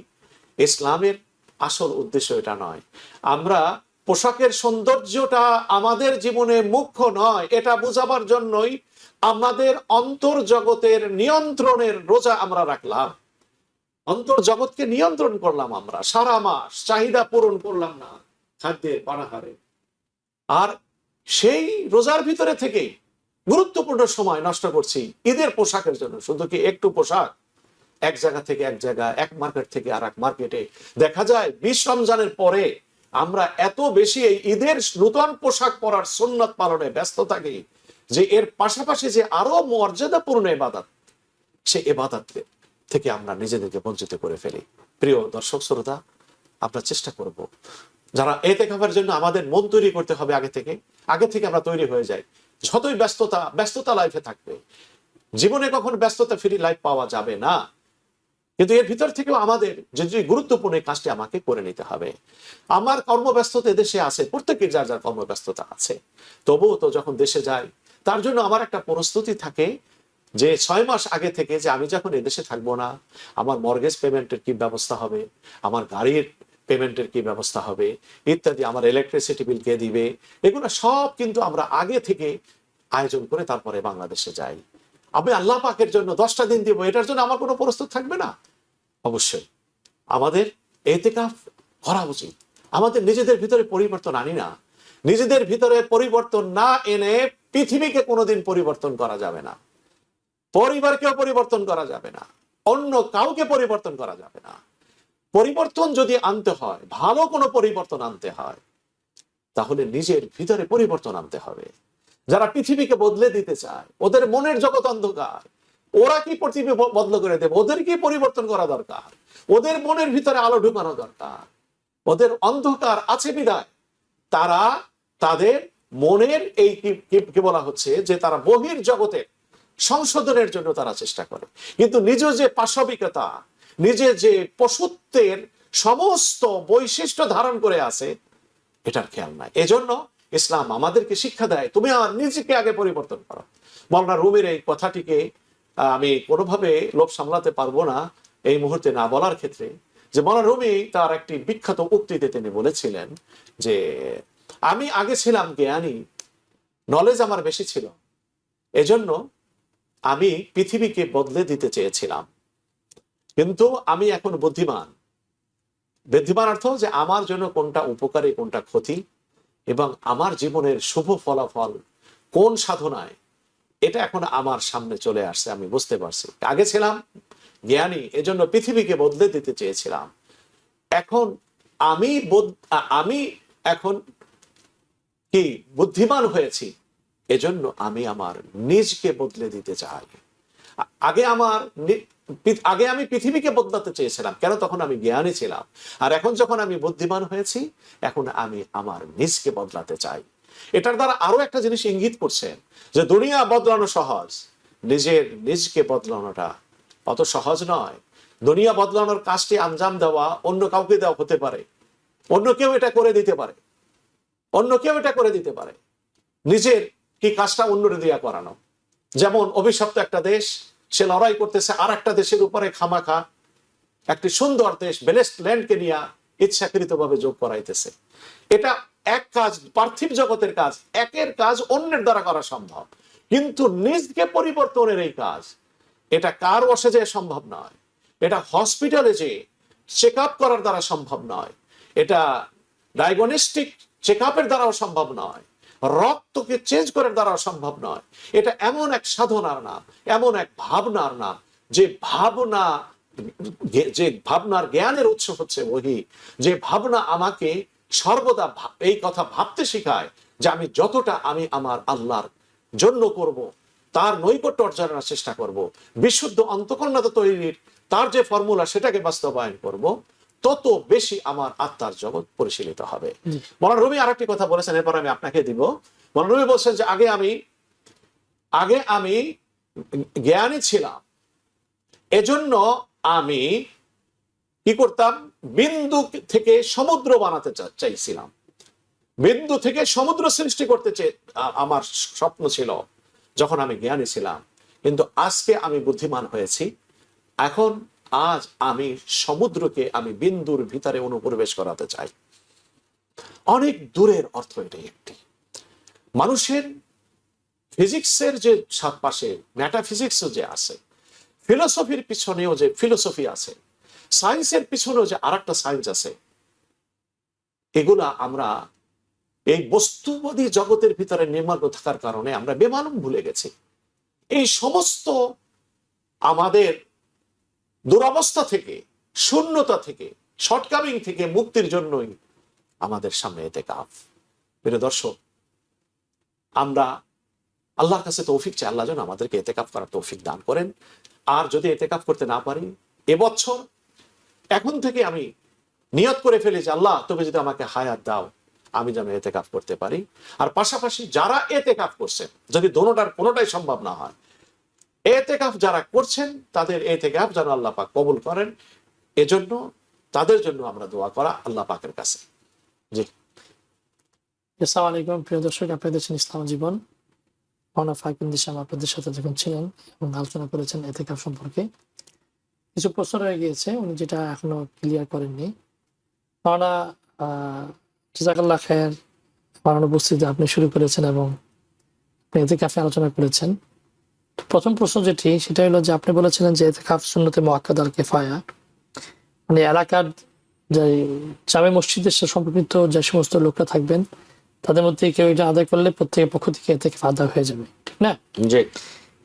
ইসলামের আসল উদ্দেশ্য এটা নয়। আমরা পোশাকের সৌন্দর্যটা আমাদের জীবনে মুখ্য নয়, এটা বোঝাবার জন্যই আমাদের অন্তর্জগতের নিয়ন্ত্রণের রোজা আমরা রাখলাম। অন্তর্জগৎকে নিয়ন্ত্রণ করলাম আমরা, সারা মাস চাহিদা পূরণ করলাম না খাদ্যের পানাহারে। আর সেই রোজার ভিতরে থেকে গুরুত্বপূর্ণ সময় নষ্ট করছি ঈদের পোশাকের জন্য। শুধু কি একটু পোশাক, এক জায়গা থেকে এক জায়গা, এক মার্কেট থেকে আর এক মার্কেটে। দেখা যায় 20 রমজানের পরে আমরা এত বেশি এই ঈদের নূতন পোশাক পরার সুন্নাত পালনে ব্যস্ত থাকি যে এর পাশাপাশি যে আরো মর্যাদাপূর্ণ ইবাদত, সে ইবাদত থেকে আমরা নিজেদেরকে বঞ্চিত করে ফেলি। প্রিয় দর্শক শ্রোতা, আমরা চেষ্টা করব যারা ইতিকাফের জন্য আমাদের মন তৈরি করতে হবে আগে থেকে আমরা তৈরি হয়ে যাই। যতই ব্যস্ততা লাইফে থাকবে, জীবনে কখনো ব্যস্ততা ফ্রি লাইফ পাওয়া যাবে না, কিন্তু এর ভিতর থেকেও আমাদের যে গুরুত্বপূর্ণ কাজটি আমাকে করে নিতে হবে। আমার কর্মব্যস্ততা দেশে আছে, প্রত্যেকের যার যার কর্মব্যস্ততা আছে, তবুও তো যখন দেশে যাই তার জন্য আমার একটা প্রস্তুতি থাকে যে 6 মাস আগে থেকে যে আমি যখন এদেশে থাকবো না, আমার মর্গেজ পেমেন্টের কি ব্যবস্থা হবে, আমার গাড়ির পেমেন্টের কি ব্যবস্থা হবে ইত্যাদি, আমার ইলেকট্রিসিটি বিল কে দিবে, এগুলো সব কিন্তু আমরা আগে থেকে আয়োজন করে তারপরে বাংলাদেশে যাই। আমি আল্লাহ পাকের জন্য 10টা দিন দিব, এটার জন্য আমার কোনো প্রস্তুত থাকবে না। অবশ্যই আমাদের ইতিকাফ করা উচিত। আমাদের নিজেদের ভিতরে পরিবর্তন আনি না, নিজেদের ভিতরে পরিবর্তন না এনে পৃথিবীকে কোনোদিন পরিবর্তন করা যাবে না, পরিবারকেও পরিবর্তন করা যাবে না, অন্য কাউকে পরিবর্তন করা যাবে না। পরিবর্তন যদি আনতে হয়, ভালো কোনো পরিবর্তন আনতে হয়, তাহলে নিজের ভিতরে পরিবর্তন আনতে হবে। যারা পৃথিবীকে বদলে দিতে চায়, ওদের মনের জগৎ অন্ধকার, ওরা কি পৃথিবী বদল করে দেবে? ওদের কি পরিবর্তন করা দরকার, ওদের মনের ভিতরে আলো ঢুকানো দরকার। ওদের অন্ধকার আছে বিদায় তারা তাদের মনের এই কি বলা হচ্ছে যে তারা বহির জগতে সংশোধনের জন্য তারা চেষ্টা করে, কিন্তু নিজ যে পাশবিকতা, নিজে যে পশুত্বের সমস্ত বৈশিষ্ট্য ধারণ করে আছে, এটার খেয়াল নাই। এজন্য ইসলাম আমাদেরকে শিক্ষা দেয়, তুমি আমার নিজেকে আগে পরিবর্তন করো। মাওলানা রুমির এই কথাটিকে আমি কোনোভাবে লোভ সামলাতে পারবো না এই মুহূর্তে না বলার ক্ষেত্রে, যে মাওলানা রুমি তার একটি বিখ্যাত উক্তিতে তিনি বলেছিলেন যে আমি আগে ছিলাম জ্ঞানী, নলেজ আমার বেশি ছিল, এজন্য আমি পৃথিবীকে বদলে দিতে চেয়েছিলাম, কিন্তু আমি এখন বুদ্ধিমান। বুদ্ধিমান অর্থ যে আমার জন্য কোনটা উপকারী কোনটা ক্ষতি, এবং আমার জীবনের শুভ ফলাফল কোন সাধনায়, এটা এখন আমার সামনে চলে আসছে, আমি বুঝতে পারছি। আগে ছিলাম জ্ঞানী, এজন্য পৃথিবীকে বদলে দিতে চেয়েছিলাম, এখন আমি এখন কি বুদ্ধিমান হয়েছি, এজন্য আমি আমার নিজকে বদলে দিতে চাই। আগে আমি পৃথিবীকে বদলাতে চেয়েছিলাম, কেন? তখন আমি জ্ঞানী ছিলাম। আর এখন যখন আমি বুদ্ধিমান হয়েছি, এখন আমি আমার নিজকে বদলাতে চাই। এটার দ্বারা আরো একটা জিনিস ইঙ্গিত করছেন যে দুনিয়া বদলানো সহজ, নিজকে বদলানোটা অত সহজ নয়। দুনিয়া বদলানোর কাজটি আঞ্জাম দেওয়া অন্য কাউকে দেওয়া হতে পারে, অন্য কেউ এটা করে দিতে পারে, নিজের কি কাজটা অন্যরে দিয়া করানো। যেমন অভিশপ্ত একটা দেশ, সে লড়াই করতেছে আর একটা দেশের উপরে খামাখা একটি সুন্দর দেশ ব্লেসড ল্যান্ডকে নিয়ে ইচ্ছাকৃতভাবে যোগ করাইতেছে। এটা এক কাজ, পার্থিব জগতের কাজ, একের কাজ অন্যের দ্বারা করা সম্ভব, কিন্তু নিজকে পরিবর্তনের এই কাজ, এটা কার বসে যে সম্ভব নয়, এটা হসপিটালে যে চেক আপ করার দ্বারা সম্ভব নয়, এটা ডায়াগনস্টিক চেক আপের দ্বারাও সম্ভব নয়, রক্তকে চেঞ্জ করার দ্বারাও সম্ভব নয়। এটা এমন এক সাধনার নাম, এমন এক ভাবনার নাম, যে ভাবনার জ্ঞানের উৎস হচ্ছে ওহী, যে ভাবনা আমাকে সর্বদা এই কথা ভাবতে শেখায় যে আমি যতটা আমি আমার আল্লাহর জন্য করব, তার নৈকট্য অর্জনের চেষ্টা করব, বিশুদ্ধ অন্তঃকরণতা তৈরির তার যে ফর্মুলা সেটাকে বাস্তবায়ন করব, তত বেশি আমার আত্মার জগৎ পরিশীলিত হবে। মাওলানা রুমি আরেকটি কথা বলেছেন, এরপর আমি আপনাকে দিব। মাওলানা রুমি বলছেন যে আগে আমি জ্ঞানী ছিলাম, এজন্য আমি কি করতাম, বিন্দু থেকে সমুদ্র বানাতে চাইছিলাম, বিন্দু থেকে সমুদ্র সৃষ্টি করতে আমার স্বপ্ন ছিল যখন আমি জ্ঞানী ছিলাম, কিন্তু আজকে আমি বুদ্ধিমান হয়েছি, এখন আজ আমি সমুদ্রকে আমি বিন্দুর ভিতরে অনুপ্রবেশ করাতে চাই। অনেক দূরের অর্থ এটাই একটি। মানুষের ফিজিক্সের যে পাশে মেটাফিজিক্স যে আছে, ফিলোসফির পিছনেও যে ফিলোসফি আছে, সায়েন্সের পিছনেও যে আরেকটা সায়েন্স আছে, এগুলা আমরা এই বস্তুবাদী জগতের ভিতরে নির্মাণ থাকার কারণে আমরা বেমালুম ভুলে গেছি। এই সমস্ত আমাদের দুরবস্থা থেকে, শূন্যতা থেকে, শর্টকামিং থেকে মুক্তির জন্যই আমাদের সামনে এতেকাফ। প্রিয় দর্শক, আমরা আল্লাহর কাছে তৌফিক চাই, আল্লাহ যেন আমাদেরকে এতেকাফ করার তৌফিক দান করেন। আর যদি এতেকাফ করতে না পারি, এবছর এখন থেকে আমি নিয়ত করে ফেলি যে আল্লাহ তুমি যদি আমাকে হায়াত দাও, আমি যেন এতেকাফ করতে পারি। আর পাশাপাশি যারা এতেকাফ করছেন, যদি দোনোটার কোনোটাই সম্ভব না হয়, এতেকাফ যারা করছেন তাদের এতেকাফ যেন আল্লাহ পাক কবুল করেন, এজন্য তাদের জন্য আমরা দোয়া করা আল্লাহ পাকের কাছে। জি, আসসালামু আলাইকুম প্রিয় দর্শক, আপনাদের দেখছেন ইসলাম জীবন। মাওলানা ফাকিন দিশাম আপনাদের সাথে যখন ছিলেন এবং আলোচনা করেছেন এতেকাফ সম্পর্কে, কিছু প্রশ্ন রয়ে গিয়েছে উনি যেটা এখনো ক্লিয়ার করেননি। মাওলানা জাযাকাল্লাহ খায়ের, মাওলানা উপস্থিতি আপনি শুরু করেছেন এবং আপনি এতেকাফে আলোচনা করেছেন। প্রথম প্রশ্ন যেটি, সেটা হলো যে আপনি বলেছিলেন যে এতেকাফ সুন্নতে মুআক্কাদা আল কিফায়া, মানে এলাকার যে জামে মসজিদের সাথে সম্পর্কিত যে সমস্ত লোকরা থাকবেন তাদের মধ্যে কেউ এটা আদায় করলে প্রত্যেকের পক্ষ থেকে এতেকাফ আদায় হয়ে যাবে, ঠিক না? জি।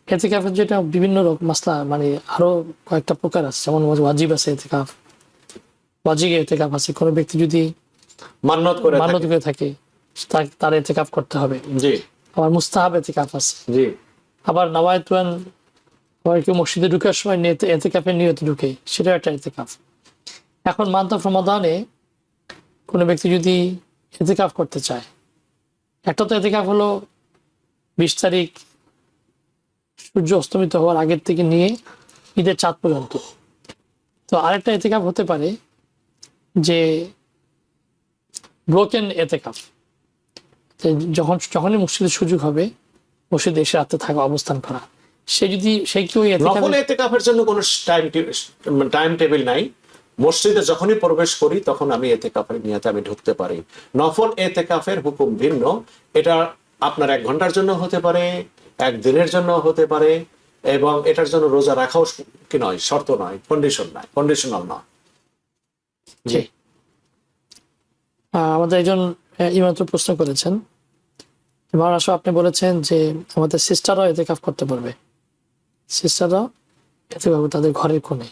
এতেকাফের যেটা বিভিন্ন মাসলা, মানে আরো কয়েকটা প্রকার আছে, যেমন ওয়াজিব আছে এতেকাফ, ওয়াজিব এতেকাফ আছে। কোনো ব্যক্তি যদি মান্নত করে থাকে তার এতেকাফ করতে হবে। জি। আবার মুস্তাহাব এতেকাফ আছে। জি। আবার নওয়ায়তুন, কেউ মসজিদে ঢুকার সময় এতেকাফের নিয়তে ঢুকে, সেটাও একটা এতেকাফ। এখন মান্থ অফ রমাদানে কোনো ব্যক্তি যদি এতেকাফ করতে চায়, একটা তো এতেকাফ হলো 20 তারিখ সূর্য অস্তমিত হওয়ার আগের থেকে নিয়ে ঈদের চাঁদ পর্যন্ত। তো আরেকটা এতেকাফ হতে পারে যে ব্রোকেন এতেকাফ, যখনই মসজিদের সুযোগ হবে মসজিদে এসে রাতে থাকা, অবস্থান করা। সে কেউ নফল এতেকাফের জন্য কোনো টাইম টেবিল নাই। মসজিদে যখনই প্রবেশ করি তখন আমি এতেকাফের নিয়তে আমি ঢুকতে পারি। নফল এতেকাফের হুকুম ভিন্ন। এটা আপনার 1 ঘন্টার জন্য হতে পারে, 1 দিনের জন্য হতে পারে, এবং এটার জন্য রোজা রাখাও কি নয়, শর্ত নয়, কন্ডিশনাল নয়। জি। আমাদের একজন ইমামত প্রশ্ন করেছেন, আপনি বলেছেন যে আমাদের সিস্টাররাও এতেকাফ করতে পারবে, সিস্টাররাও এতেকাফ তাদের ঘরের কোণে।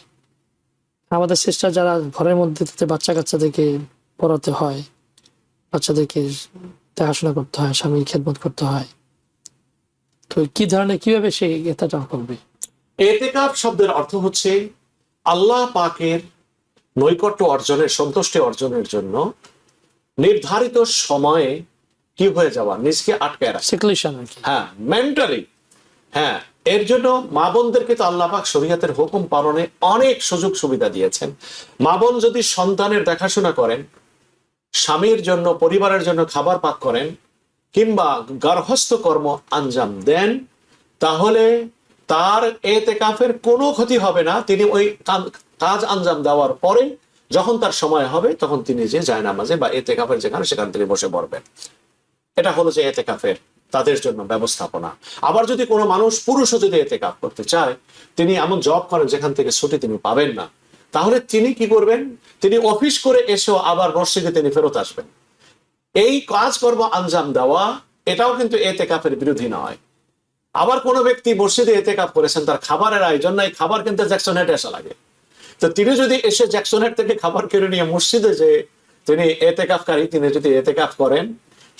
আমাদের সিস্টার যারা ঘরের মধ্যে, তাতে বাচ্চা কাচ্চাদেরকে পড়াতে হয়, বাচ্চাদেরকে দেখাশোনা করতে হয়, স্বামীর খেদমত করতে হয়, তো কি ধরনের, কিভাবে সে এটা করবে? এতেকাফ শব্দের অর্থ হচ্ছে আল্লাহ পাকের নৈকট্য অর্জনের, সন্তুষ্টি অর্জনের জন্য নির্ধারিত সময়ে কি হয়ে যাওয়া, নিজকে আটকায় রাখা। হ্যাঁ, মেন্টালি। হ্যাঁ, এর জন্য মা বোনদেরকে তো আল্লাহ পাক শরীয়তের হুকুম পালনে অনেক সুযোগ সুবিধা দিয়েছেন। মা বোন যদি সন্তানের দেখাশোনা করেন, স্বামীর জন্য, পরিবারের জন্য খাবার পাক করেন, কিংবা গার্হস্থ্য কর্ম আঞ্জাম দেন, তাহলে তার এতেকাফের কোনো ক্ষতি হবে না। তিনি ওই কাজ আঞ্জাম দেওয়ার পরে যখন তার সময় হবে তখন তিনি যে জায়নামাজে বা এতেকাফের যেখানে সেখান থেকে বসে পড়বেন। এটা হলো যে এতেকাফের তাদের জন্য ব্যবস্থাপনা। আবার যদি কোনো মানুষ, পুরুষও যদি এতেকাফ করতে চায়, তিনি এমন জব করেন যেখান থেকে ছুটি তিনি পাবেন না, তাহলে তিনি কি করবেন? তিনি অফিস করে এসেও আবার মসজিদে তিনি ফেরত আসবেন। এই কাজকর্ম আঞ্জাম দেওয়া, এটাও কিন্তু এতেকাফের বিরোধী নয়। আবার কোনো ব্যক্তি মসজিদে এতেকাফ করেছেন, তার খাবারের আয়োজন নাই, খাবার কিনতে জ্যাকসন হেটে আসা লাগে, তো তিনি যদি এসে জ্যাকসন হেট থেকে খাবার কিনে নিয়ে মসজিদে যে তিনি এতেকাফকারী, তিনি যদি এতেকাফ করেন,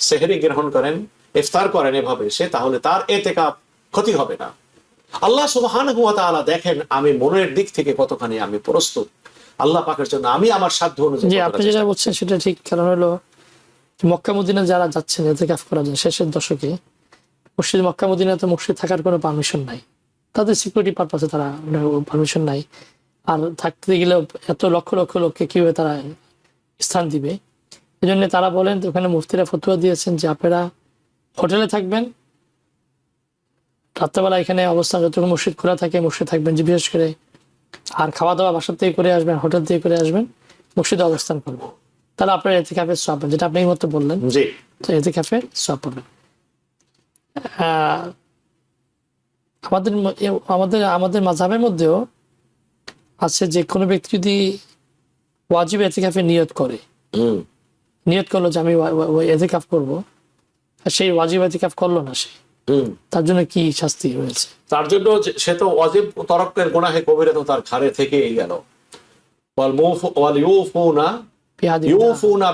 সেহরি গ্রহণ করেন, ইফতার করেন এভাবে সে, তাহলে তার এতেকাফ ক্ষতি হবে না। আল্লাহ সুবহানাহু ওয়া তাআলা দেখেন আমি মনের দিক থেকে কতখানি আমি প্রস্তুত আল্লাহ পাকের জন্য, আমি আমার সাধ্য অনুযায়ী। আপনি যেটা বলছেন সেটা ঠিক। কারণ হলো মক্কা মদিনা যারা যাচ্ছেন এতেকাফ করার জন্য শেষের দশকে, মসজিদ মক্কা মদিনাতে মসজিদ থাকার কোনো পারমিশন নাই, তাদের সিকিউরিটি পারপাসে তারা পারমিশন নাই। আর থাকতে গেলেও এত লক্ষ লক্ষ লোককে কিভাবে তারা স্থান দিবে? এই জন্য তারা বলেন, ওখানে মুফতিরা ফতোয়া দিয়েছেন যে আপনারা হোটেলে থাকবেন, রাত্রেবেলা এখানে অবস্থান, যতক্ষণ মসজিদ খোলা থাকে মসজিদ থাকবেন, যে বিশেষ করে, আর খাওয়া দাওয়া বাসার থেকে করে আসবেন, হোটেল থেকে করে আসবেন, মসজিদে অবস্থান করবেন, তাহলে আপনার এতেকাফের সওয়াব পাবেন, যেটা আপনি এই মতো বললেন। জি, তো এতেকাফের সওয়াব পাবেন। আমাদের আমাদের আমাদের মাযহাবের মধ্যেও আছে যে কোনো ব্যক্তি যদি ওয়াজিব এতেকাফের নিয়ত করে, নিয়ত করলো যে আমি এতেকাফ করবো, আর সেই ওয়াজিব এতেকাফ করলো না, সে তার জন্য কি শাস্তি রয়েছে? তার জন্য সে তো ওয়াজিব তরকের গুনাহে কবিরা তো তার ঘাড়ে থেকেই গেল। ওয়াল ইউফুনা ইউফুনা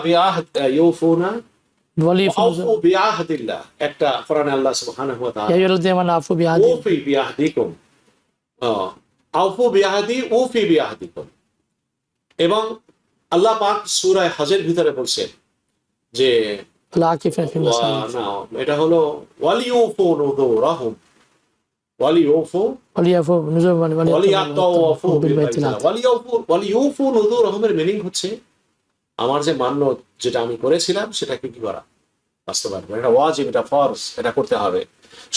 ইউফুনা ওয়ালিফুনা আউফু বিআহদিল্লাহ, একটা কোরআনে আল্লাহ সুবহানাহু ওয়া তাআলা ইয়া আইয়ুহাল্লাযীনা আমানু আফু বিআহদি উফি বিআহদিকুম, আউফু বিআহদি উফি বিআহদিকুম। এবং আল্লাহ পাক সূরা হজের ভিতরে বলছেন যে লাকিফিনা ফি মাসাজিদ এটা হলো ওয়ালিউফু নুযুরাহুম ওয়ালিউফু ওয়ালিয়াফু নুজুর মানে ওয়ালিয়াতাওয়াফু বিল বিল বাইতিল বাইতিল ওয়ালিউফু নুযুরাহুমের মিনিং হচ্ছে আমার যে মান্যত যেটা আমি করেছিলাম সেটাকে কি করা, বাস্তবায়ন করা। এটা ওয়াজিব, এটা ফরজ, এটা করতে হবে।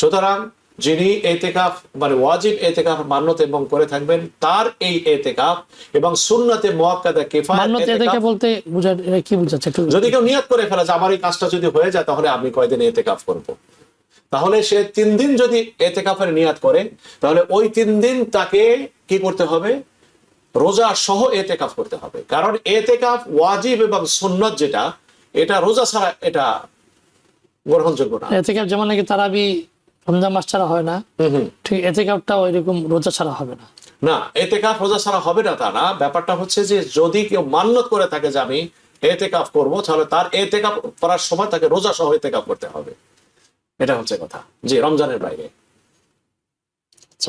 সুতরাং যিনি এতেকাফ মানে ওয়াজিব এতেকাফ মান্যত এবং করে থাকবেন, তার এই এতেকাফ এবং সুন্নতে মুআক্কাদা কিফায়াত মান্যত এতেকাফ বলতে বুঝা এটা কি বুঝাচ্ছে একটু যদি কেউ নিয়ত করে ফেলে যে আমার এই কাজটা যদি হয়ে যায় তাহলে আমি কয়দিন এতেকাফ করব, তাহলে সে 3 দিন যদি এতেকাফের নিয়াত করে তাহলে ওই 3 দিন তাকে কি করতে হবে, রোজা সহ এতেকাফ করতে হবে। কারণ এতেকাফ ওয়াজিব এবং সুন্নত যেটা, এটা রোজা ছাড়া এটা গ্রহণযোগ্য না। এতেকাফ যেমন নাকি তারাবি রমজান মাস ছাড়া হয় না, ঠিক এতেকাফটাও এরকম রোজা ছাড়া হবে না। না, এতেকাফ রোজা ছাড়া হবে না তা না, ব্যাপারটা হচ্ছে যে যদি কেউ মান্যত করে থাকে যে আমি এতেকাফ করব, তাহলে তার এতেকাফ করার সময় তাকে রোজা সহ এতেকাফ করতে হবে, এটা হচ্ছে কথা। জি, রমজানের বাইরে,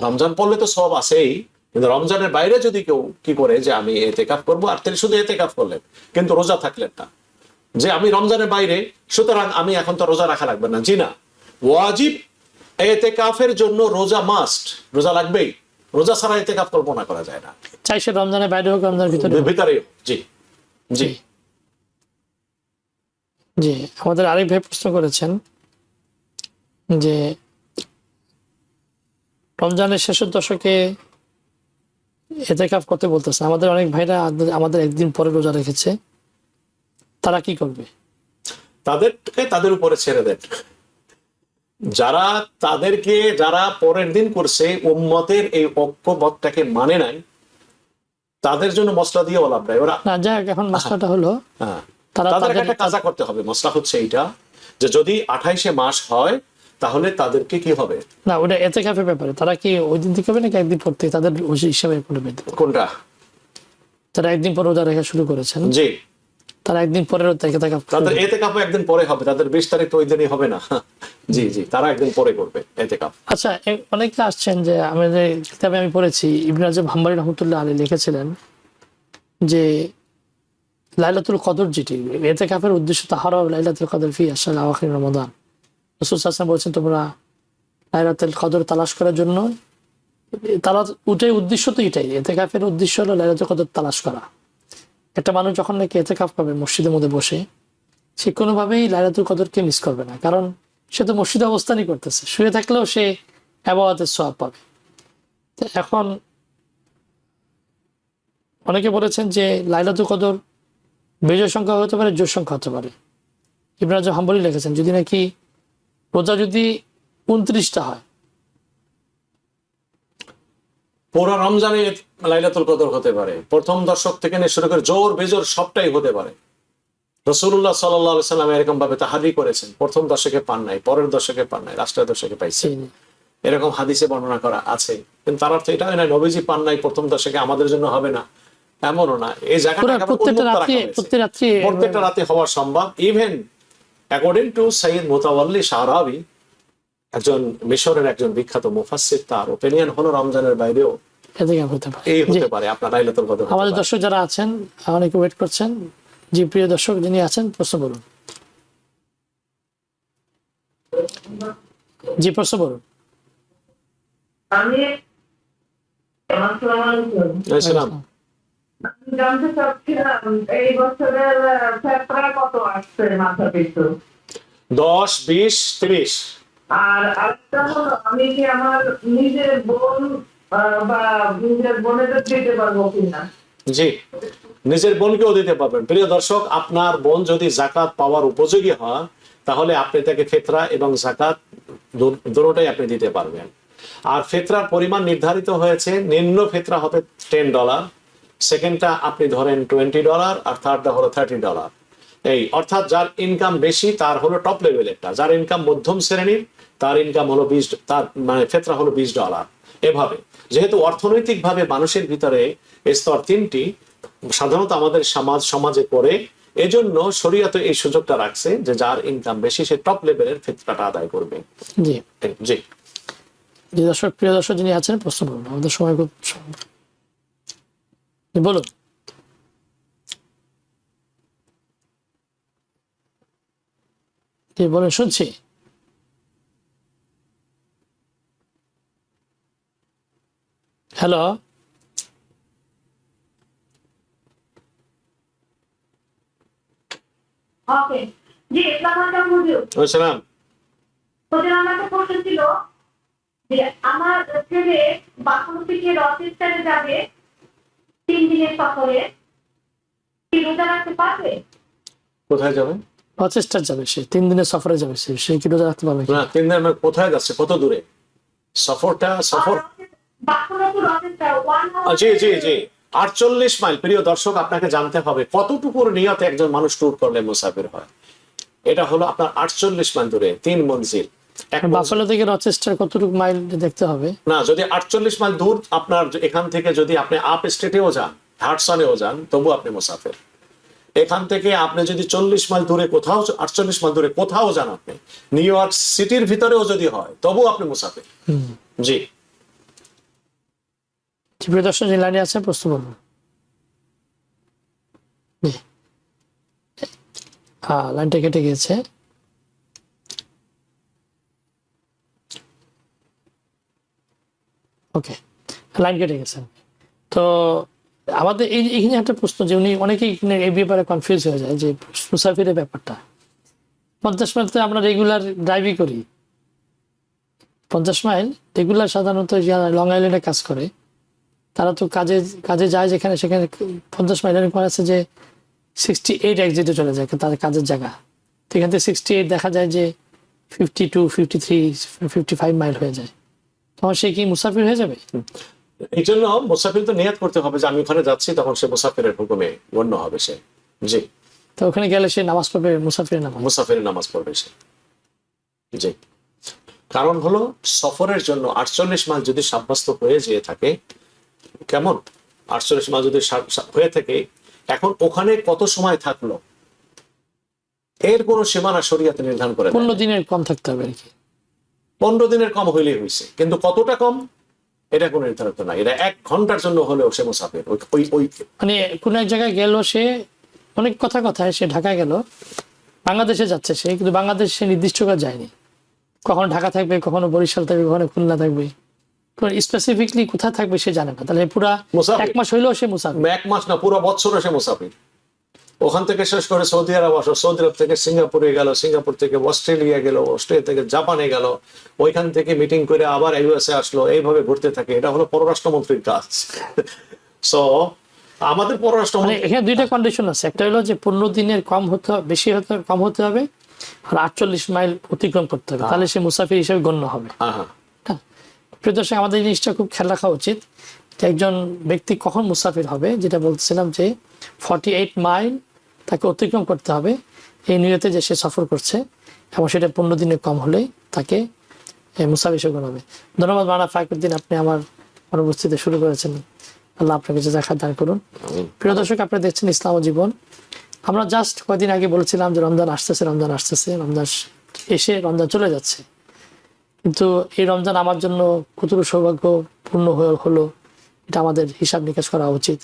রমজান পড়লে তো সব আছেই, কিন্তু রমজানের বাইরে যদি কেউ কি করে যে আমি এতেকাফ করব, আর তিনি শুধু এতেকাফ করলেন কিন্তু রোজা থাকলেন না, যে আমি রমজানের বাইরে সুতরাং আমি এখন তো রোজা রাখা লাগবে না, জি না, ওয়াজিব এতেকাফের জন্য রোজা মাস্ট, রোজা লাগবেই, রোজা ছাড়া এতেকাফ কল্পনা করা যায় না, চাই সে রমজানের বাইরে হোক রমজানের ভিতরে হোক। ভিতরে। জি জি জি, আমাদের আরেক ভাই প্রশ্ন করেছেন যে রমজানের শেষের দশকে এতেকাফ করতে বলতেছে। আমাদের অনেক ভাইরা আমাদের একদিন পরে রোজা রেখেছে, তারা কি করবে? তাদেরকে তাদের উপরে ছেড়ে দেন। যারা পরের দিন করছে, উম্মতের এই ঐক্যবদ্ধটাকে মানে নাই, তাদের জন্য মসলা দিয়ে লাভ নাই। ওরা না যাক, এখন মশলাটা হলো তাদেরকে একটা কাজা করতে হবে। মসলা হচ্ছে এইটা যে যদি 28 মাস হয় তাহলে তাদেরকে কি হবে না, ওটা এতেকাফের ব্যাপারে তারা কি ওই দিন থেকে হবে নাকি একদিন পর থেকে তাদের ওই হিসাবে করবে? কোনটা? তারা একদিন পর রোজা রাখা শুরু করেছেন, জি, তারা একদিন পরে তাদের এতেকাফ একদিন পরে হবে, তাদের 20 তারিখ তো ওই দিনই হবে না। জি জি, তারা একদিন পরে করবে এতেকাফ। আচ্ছা, অনেকে আসছেন যে আমাদের কিতাবে আমি পড়েছি ইবনে রাজব হাম্বলী রাহমাতুল্লাহ আলাইহি লিখেছিলেন যে লাইলাতুল কদর যেটি এতেকাফের উদ্দেশ্য, তাহারা লাইলাতুল কদর ফি আশার আওয়াখির রমাদান। রাসূল সাল্লাল্লাহু আলাইহি ওয়াসাল্লাম বলেছেন তোমরা লাইলাতুল কদর তালাশ করার জন্য, ওটাই উদ্দেশ্য, তো এটাই এতেকাফের উদ্দেশ্য হলো লাইলাতুল কদর তালাশ করা। একটা মানুষ যখন নাকি এতেকাফ করবে মসজিদের মধ্যে বসে, সে কোনোভাবেই লাইলাতুল কদরকে মিস করবে না, কারণ সে তো মসজিদে অবস্থানই করতেছে, শুয়ে থাকলেও সে ইবাদতের সওয়াব পাবে। তো এখন অনেকে বলেছেন যে লাইলাতুল কদর বিজয় সংখ্যা হতে পারে, জোর সংখ্যা হতে পারে। ইবনে রাজব হাম্বলী লিখেছেন যদি নাকি রোজা যদি 29টা হয়, পুরো রমজানে লাইলাতুল কদর হতে পারে, প্রথম দশক থেকে নিয়ে শুরু করে জোর বেজোর সবটাই হতে পারে। রাসূলুল্লাহ সাল্লাল্লাহু আলাইহি সাল্লাম এরকম ভাবে তাহারি করেছেন, প্রথম দশকে পান নাই, পরের দশকে পান নাই, লাস্টের দশকে পাইছে, এরকম হাদিসে বর্ণনা করা আছে। কিন্তু তার অর্থ এটা না নবীজি পান নাই প্রথম দশকে, আমাদের জন্য হবে না, এমনও না। এই জায়গাটা প্রত্যেকটা রাতে হওয়া সম্ভব। ইভেন অ্যাকর্ডিং টু সাইয়্যিদ মুতাওয়াল্লি শাহরাবি, একজন মিশরের একজন বিখ্যাত মুফাসসির, তার ওপিনিয়ন হলো রমজানের বাইরেও হতে পারে আপনার লাইলাতুল কদর। আমাদের দর্শক যারা আছেন অনেকে ওয়েট করছেন। জি, প্রিয় দর্শক যিনি আছেন প্রশ্ন বলুন। জি, প্রশ্ন বলুন। আমি জানতে চাচ্ছিলাম এই বছরের ফেতরা কত আসছে মাথা পিছু? 10, 20, 30। আর আরেকটা হলো আমি কি আমার নিজের বোন বা নিজের বোনেদের দিতে পারবো কিনা? জি, নিজের বোনকেও দিতে পারবেন। প্রিয় দর্শক, আপনার বোন যদি যাকাত পাওয়ার উপযোগী হয় তাহলে আপনি তাকে ফিতরা এবং যাকাত দুটোটাই আপনি দিতে পারবেন। আর ফিতরার পরিমাণ নির্ধারিত হয়েছে, নিম্ন ফিতরা হবে $10, সেকেন্ডটা আপনি ধরেন $20, আর থার্ডটা হলো $30। এই অর্থাৎ যার ইনকাম বেশি তার হলো টপ লেভেলেরটা, যার ইনকাম মধ্যম শ্রেণীর তার ইনকাম হলো তার মানে ফিতরা হলো $20। এভাবে যেহেতু অর্থনৈতিকভাবে মানুষের ভিতরে স্তর 3টি, সাধারণত আমাদের সমাজে করে, এজন্য শরীয়তে এই সুযোগটা রাখছে যে যার ইনকাম বেশি সে টপ লেভেলের ফিতরাটা আদায় করবে। জি জি জি দর্শক, প্রিয় দর্শক যিনি আছেন প্রশ্ন করুন, আমাদের সময় খুব বলুন। জি বলুন, শুনছি। হ্যালো, ওকে, জি আসসালামু আলাইকুম হুজুর। আসসালাম। হুজুর, আমার একটা প্রশ্ন ছিল যে আমার ছেলে বাথরুম থেকে রথস্থানে যাবে 3 দিনের সফরে, কি রোজা রাখতে পারবে? কোথায় যাবে? রচেস্টার যাবে, সে 3 দিনের সফরে যাবে, সে কি রোজা রাখতে পারবে? না, 3 দিন কোথায় যাচ্ছে, কত দূরে সফর? বাথরুম টু রথস্টার 1 আওয়ার। জি জি জি 48 মাইল। প্রিয় দর্শক, আপনাকে জানতে হবে কতটুকুর নিয়তে একজন মানুষ ট্যুর করলে মুসাফির হয়। এটা হলো আপনার 48 মাইল দূরে, 3 মঞ্জিল। বাফেলো থেকে রচেস্টার কতটুকু মাইল দেখতে হবে? না, যদি 48 মাইল দূর আপনার এখান থেকে, যদি আপনি আপ স্টেটেও যান, হাডসনেও যান, তবু আপনি মুসাফির। এখান থেকে আপনি যদি 40 মাইল দূরে কোথাও, 48 মাইল দূরে কোথাও যান, আপনি নিউ ইয়র্ক সিটির ভিতরেও যদি হয়, তবু আপনি মুসাফির। জি প্রিয় দর্শক যে লাইনে আছে প্রশ্ন বলুন। হ্যাঁ, লাইনটা কেটে গিয়েছে। ওকে, লাইন কেটে গেছে। তো আমাদের এইখানে একটা প্রশ্ন, যে উনি অনেকেই এই ব্যাপারে কনফিউজ হয়ে যায় যে মুসাফিরের ব্যাপারটা। 50 মাইল তো আমরা রেগুলার ড্রাইভই করি, 50 মাইল রেগুলার সাধারণত যারা লং আইল্যান্ডে কাজ করে তারা তো কাজে যায়, যেখানে সেখানে 50 মাইল এরকম আছে যে 68 এক্সিটে চলে যায় তাদের কাজের জায়গা। তো এখান থেকে 68 দেখা যায় যে 52, 53, 55 মাইল হয়ে যায়। তখন সে কি মুসাফির হয়ে যাবে? এই জন্য মুসাফির তো নিয়ত করতে হবে যে আমি ওখানে যাচ্ছি, তখন সে মুসাফিরের হুকুমে গণ্য হবে সে। জি, তো ওখানে গেলে সে নামাজ পড়বে, মুসাফিরের নামাজ পড়বে সে। জি, কারণ হলো সফরের জন্য 48 মাইল যদি সাব্যস্ত হয়ে যেয়ে থাকে, কেমন 48 মাইল যদি হয়ে থাকে, এখন ওখানে কত সময় থাকলো এর কোন সীমানা শরীয়তে নির্ধারণ করে 15 দিনের কম থাকতে হবে আর কি। 15 দিনের কম হইলেই হয়েছে, কিন্তু কতটা কম এটা কোনো নির্ধারিত না। এটা 1 ঘন্টার জন্য হলেও সে মুসাফির। ওই মানে কোন এক জায়গায় গেল সে, অনেক কথায় সে ঢাকা গেল, বাংলাদেশে যাচ্ছে সে, কিন্তু বাংলাদেশ সে নির্দিষ্ট করে যায়নি, কখনো ঢাকা থাকবে, কখনো বরিশাল থাকবে, কখনো খুলনা থাকবে, স্পেসিফিকলি কোথায় থাকবে সে জানে না। তাহলে পুরা 1 মাস হইলেও সে মুসাফির। 1 মাস না, পুরো বছরও সে মুসাফির। ওখান থেকে শেষ করে সৌদি আরব আসো, সৌদি আরব থেকে সিঙ্গাপুরে গেল, সিঙ্গাপুর থেকে অস্ট্রেলিয়া গেল, অস্ট্রেলিয়া থেকে জাপানে গেল, ওইখান থেকে মিটিং করে আবার ইউএসএ আসলো, এইভাবে ঘুরতে থাকে। এটা হলো পররাষ্ট্রমন্ত্রীর কাজ। সো আমাদের পররাষ্ট্রমন্ত্রী, এখানে 2টা কন্ডিশন আছে। একটা হলো যে 15 দিনের কম হতে হবে, বেশি হতে কম হতে হবে, আর 48 মাইল অতিক্রম করতে হবে, তাহলে সে মুসাফির হিসেবে গণ্য হবে। প্রিয় দর্শক, আমাদের এই জিনিসটা খুব খেয়াল রাখা উচিত যে একজন ব্যক্তি কখন মুসাফির হবে। যেটা বলছিলাম যে 48 মাইল তাকে অতিক্রম করতে হবে এই নিয়তে যে সে সফর করছে, এবং সেটা 15 দিনের কম হলেই তাকে মুসাফির হিসেবে গণ্য হবে। ধন্যবাদ মাওলানা ফাখরুদ্দিন, আপনি আমার অনুপস্থিতিতে শুরু করেছেন। আল্লাহ আপনাকে জাযাকাত দান করুন। প্রিয় দর্শক, আপনারা দেখছেন ইসলাম ও জীবন। আমরা জাস্ট কয়েকদিন আগে বলেছিলাম যে রমজান আসতেছে, রমজান এসে রমজান চলে যাচ্ছে, কিন্তু এই রমজান আমার জন্য কতটুকু সৌভাগ্যপূর্ণ হলো এটা আমাদের হিসাব নিকাশ করা উচিত।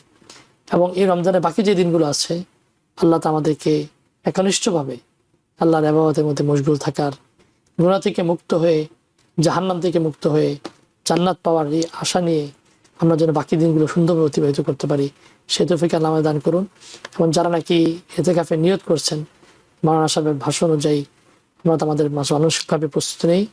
এবং এই রমজানের বাকি যে দিনগুলো আছে, আল্লাহ তা আমাদেরকে একনিষ্ঠভাবে আল্লাহর ইবাদতের মধ্যে মশগুল থাকার, গুনাহ থেকে মুক্ত হয়ে, জাহান্নাম থেকে মুক্ত হয়ে জান্নাত পাওয়ার এই আশা নিয়ে আমরা যেন বাকি দিনগুলো সুন্দরভাবে অতিবাহিত করতে পারি, সে তৌফিক আল্লাহ আমাদের দান করুন। এবং যারা নাকি ইতিকাফের নিয়ত করছেন, মাওলানা সাহেবের ভাষণ অনুযায়ী আমরা তো আমাদের মানসিকভাবে প্রস্তুত নেই,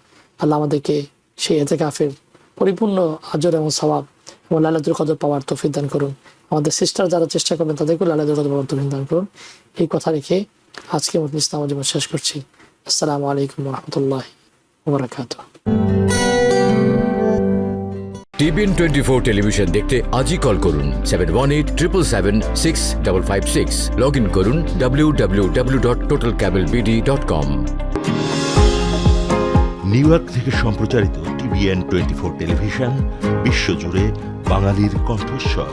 আল্লাহ আমাদেরকে সেই ইতিকাফের পরিপূর্ণ আজর এবং সওয়াব এবং লাইলাতুল কদর পাওয়ার তৌফিক দান করুন। আমাদের সিস্টার যারা চেষ্টা করবেন তাদেরকেও লাইলাতুল কদর পাওয়ার তৌফিক দান করুন। এই কথা রেখে আজকে মতো ইসলাম ও জীবন শেষ করছি। আসসালামু আলাইকুম ওয়া রাহমাতুল্লাহি ওয়া বারাকাতুহু। TBN 24 টেলিভিশন দেখতে আজই কল করুন 7187776556। লগ ইন করুন www.totalcamelbd.com। নিউ ইয়র্ক থেকে সম্প্রচারিত TBN 24 টেলিভিশন বিশ্বজুড়ে বাঙালির কণ্ঠস্বর।